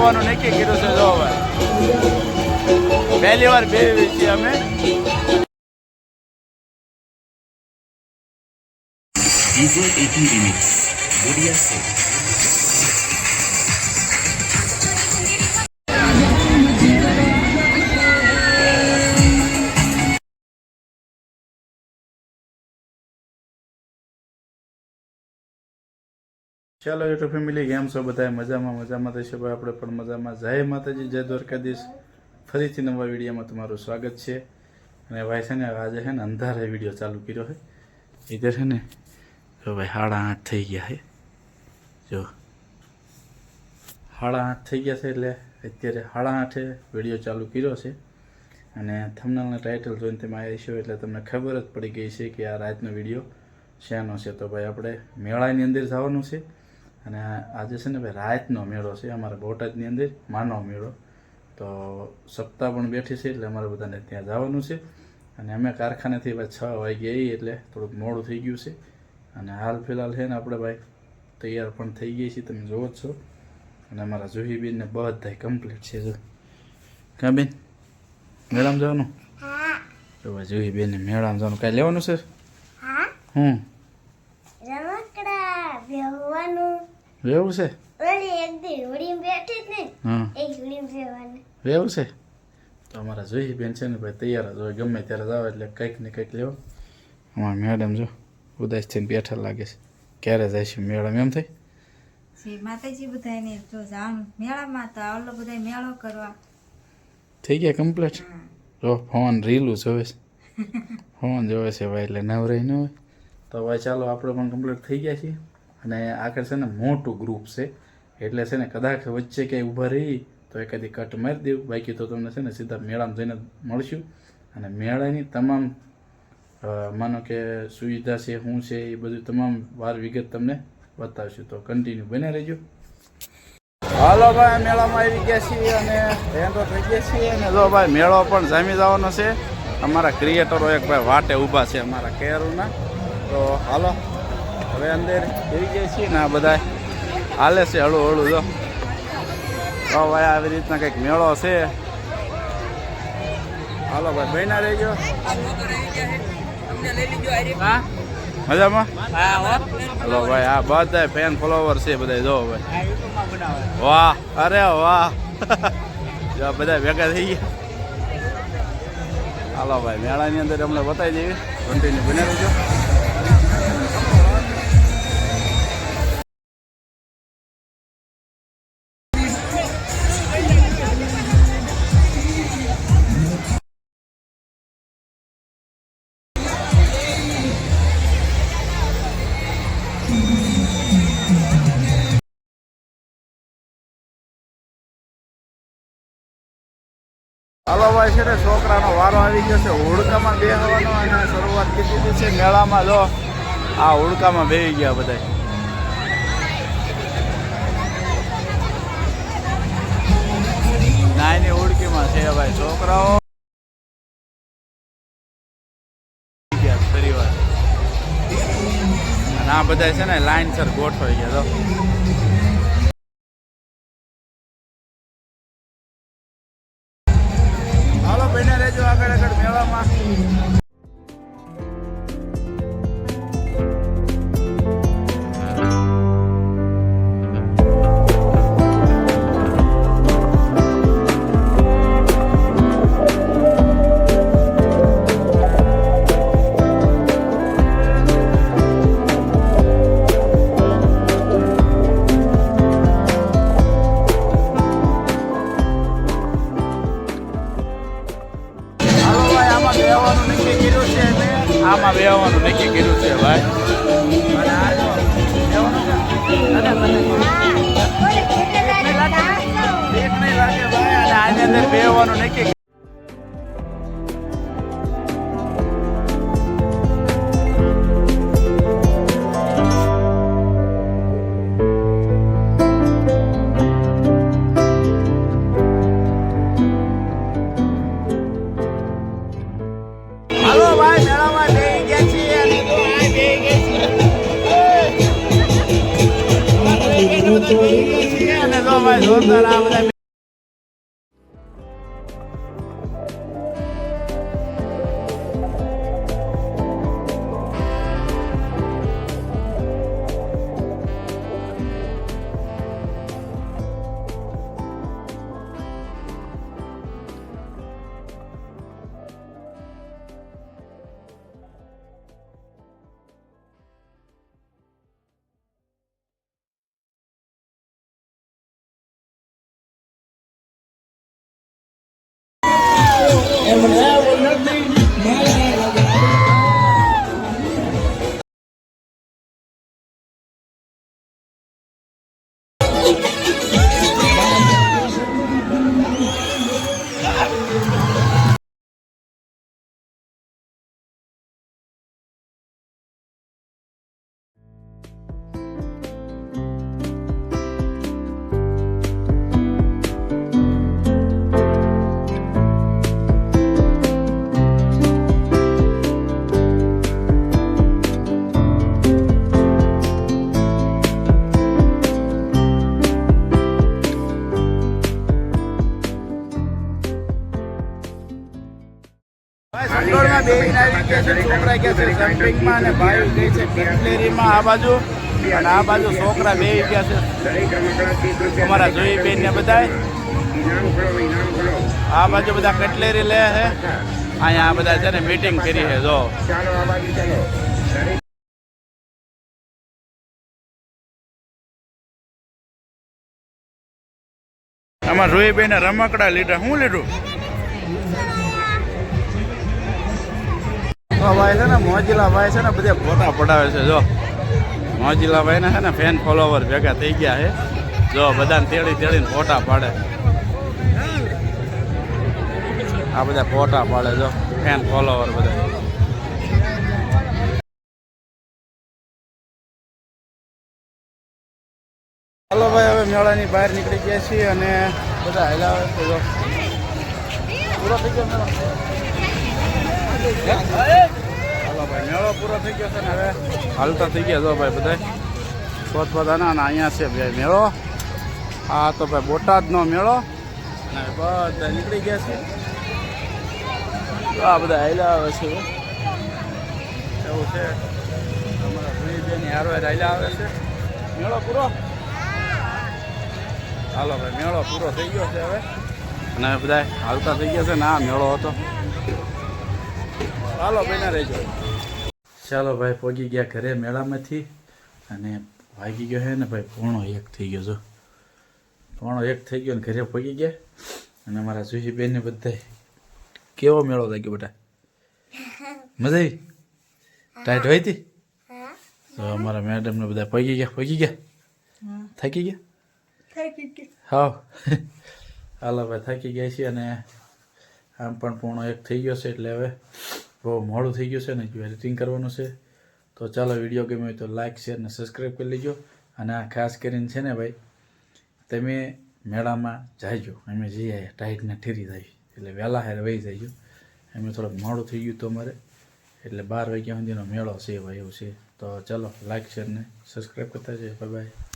બેહવાનું નક્કી કર્યું છે. જો ભાઈ પહેલી વાર બેહી છીએ અમે. DJ AP Remix, Godia Se. ચાલો યુટ્યુબ ફેમિલી, કેમ છો બધા? મજામાં થશે ભાઈ, આપણે પણ મજામાં. જય માતાજી, જય દ્વારકાધીશ. ફરીથી નવા વિડીયોમાં તમારું સ્વાગત છે. અને ભાઈ છે ને આજે છે ને અંધારે વિડીયો ચાલુ કર્યો છે. ઇધર છે ને જો ભાઈ 8:30 થઈ ગયા છે. જો 8:30 થઈ ગયા છે એટલે અત્યારે 8:30 વિડીયો ચાલુ કર્યો છે. અને થંબનેલના ટાઇટલ જોઈને તમે આવ્યા એટલે તમને ખબર જ પડી ગઈ છે કે આ રાતનો વિડીયો શાનો છે. તો ભાઈ આપણે મેળાની અંદર જવાનું છે. અને આજે છે ને ભાઈ રાતનો મેળો છે અમારા બોટાદની અંદર, માનવ મેળો. તો સપ્તાહ પણ બેઠી છે એટલે અમારે બધાને ત્યાં જવાનું છે. અને અમે કારખાનેથી ભાઈ 6 વાગે આવી એટલે થોડુંક મોડું થઈ ગયું છે. અને હાલ ફિલહાલ છે ને આપણે ભાઈ તૈયાર પણ થઈ ગઈ છીએ, તમે જોવો જ છો. અને અમારા જુહીબેનને બધાય કમ્પ્લીટ છે. જો કાં બેન મેળામાં જવાનું? તો ભાઈ જુહીબેનને મેળામાં જવાનું. કાંઈ લેવાનું છે? હું વેવું છે? વેવું છે? તો અમારા જોઈ બેન છે ને ભાઈ તૈયાર જ હોય, ગમે ત્યારે જાવ એટલે કંઈક ને કંઈક લેવો. અમારા મેડમ જો ઉદાસ થઈને બેઠા લાગે છે, ક્યારે જાય છે મેળામાં એમ થઈ? માતાજી બધાને જો જાણ મેળામાં તો આવલો બધા મેળો કરવા થઈ ગયા કમ્પ્લીટ. જો ફોન રીલું જોવે છે, ફોન જોવે છે ભાઈ એટલે નવરાઈ ન હોય. તો ભાઈ ચાલો આપણે પણ કમ્પ્લીટ થઈ ગયા છીએ. અને આગળ છે ને મોટું ગ્રુપ છે એટલે છે ને કદાચ વચ્ચે ક્યાંય ઊભા રહી તો એકાદી કટ મારી દેવું. બાકી તો તમને છે ને સીધા મેળામાં જઈને મળશું. અને મેળાની તમામ માનો કે સુવિધા છે શું છે એ બધું તમામ વાર વિગત તમને બતાવશું. તો કન્ટિન્યુ બને રહેજો. હાલો ભાઈ મેળામાં આવી ગયા છીએ અને એન્ટર થઈ ગયા છીએ. અને જો ભાઈ મેળો પણ જામી જવાનો છે. અમારા ક્રિએટરો એક ભાઈ વાટે ઊભા છે અમારા કેરુના. તો હાલો હવે અંદર જઈ ગયા છીએ ને આ બધા હાલે છે હળું હળું. જો ભાઈ આવી રીતના કંઈક મેળો છે. હાલો ભાઈ બહેના રહી ગયો મજામાં. હલો ભાઈ આ બધા ફેન ફોલોવર છે બધા. જો ભાઈ વાહ, અરે વાહ જો બધા ભેગા થઈ ગયા. હાલો ભાઈ મેળાની અંદર અમને બતાવી દેવી, કન્ટિન્યુ બને રહેજો. હાલો ભાઈ છે ને છોકરાનો વારો આવી ગયો છે હોડકામાં બેસવાનો. અને શરૂઆત કીધી છે મેળામાં. જો આ હોડકામાં બેસી ગયા બધા. નાની હોડકીમાં છે ભાઈ છોકરાઓ. ફરી વાર અને આ બધા છે ને લાઈનસર ગોઠવાઈ ગયા. તો હાલો બને રહેજો આગળ આગળ મેળામાં. આમાં બેહવાનું નક્કી કર્યું છે ભાઈ. અને આ જો બેહવાનું છે. એક નહીં લાગે ભાઈ. અને આની અંદર બેહવાનું નક્કી. હાલો ભાઈ મેળામાં જઈ ગયા છીએ. અને જો ભાઈ જોરદાર આ બધા સંડોળમાં બેહીને આવી ગયા છે છોકરા ગયા છે જમ્પિંગમાં અને ભાઈ ગઈ છે કટલેરીમાં આ બાજુ અને આ બાજુ છોકરા બેહી ગયા છે અમારા જોઈ બેન ને બધા આ બાજુ બધા કટલેરી લે છે અહીંયા આ બધા છે ને મીટિંગ કરી છે જો આમાં જોઈ બેન રમકડા લીધા શું લીધું ભાઈ છે ને મોજીલા ભાઈ છે ને બધે ફોટા પડાવે છે જો મોજીલા ભાઈ છે ને ફેન ફોલોવર ભેગા થઈ ગયા છે જો બધાને તેડીને ફોટા પાડે આ બધા ફોટા પાડે જો ફેન ફોલોવર બધા ચાલો ભાઈ હવે મેળાની બહાર નીકળી ગયા છીએ અને બધા હલાવે છે જો પૂરો થઈ ગયો મેળો હાલો ભાઈ મેળો પૂરો થઈ ગયો છે ને હવે હાલતા થઈ ગયા જો ભાઈ બધા પોતપોતાના અને અહીંયા છે ભાઈ મેળો આ તો ભાઈ બોટાદનો મેળો અને બધા નીકળી ગયા છે આ બધા હાલ્યા આવે છે એવું છે અમારા ભાઈ હારવાર હાલ્યા આવે છે મેળો પૂરો હાલો ભાઈ મેળો પૂરો થઈ ગયો છે હવે અને બધા હાલતા થઈ ગયા છે ને આ મેળો હતો ચાલો ભાઈ રહેજો ચાલો ભાઈ પહોંચી ગયા ઘરે મેળામાંથી અને વાગી ગયો છે ને ભાઈ 1:30 થઈ ગયો જો 1:30 થઈ ગયો ને ઘરે પહોંચી ગયા અને અમારા જુહીબેન ને બધા કેવો મેળો લાગ્યો બેટા મજા આવી ટાઈટ હોય હતી તો અમારા મેડમ ને બધા પહોંચી ગયા થાકી ગયા હા હાલો ભાઈ થાકી ગયા છીએ અને આમ પણ 1:30 થઈ ગયો છે એટલે હવે બહુ મોડું થઈ ગયું છે ને એડિટિંગ કરવાનું છે તો ચાલો વિડીયો ગમ્યો હોય તો લાઇક શેર ને સબસ્ક્રાઈબ કરી લેજો અને આ ખાસ કરીને છે ને ભાઈ તમે મેળામાં જાયજો અમે જઈએ ટાઈટને ઠેરી જાય એટલે વહેલા હારે વહી જઈજો અમે થોડુંક મોડું થઈ ગયું તો અમારે એટલે 12 વાગ્યા સુધીનો મેળો છે ભાઈ એવું છે તો ચાલો લાઇક શેર ને સબસ્ક્રાઈબ કરતા જઈએ બાય બાય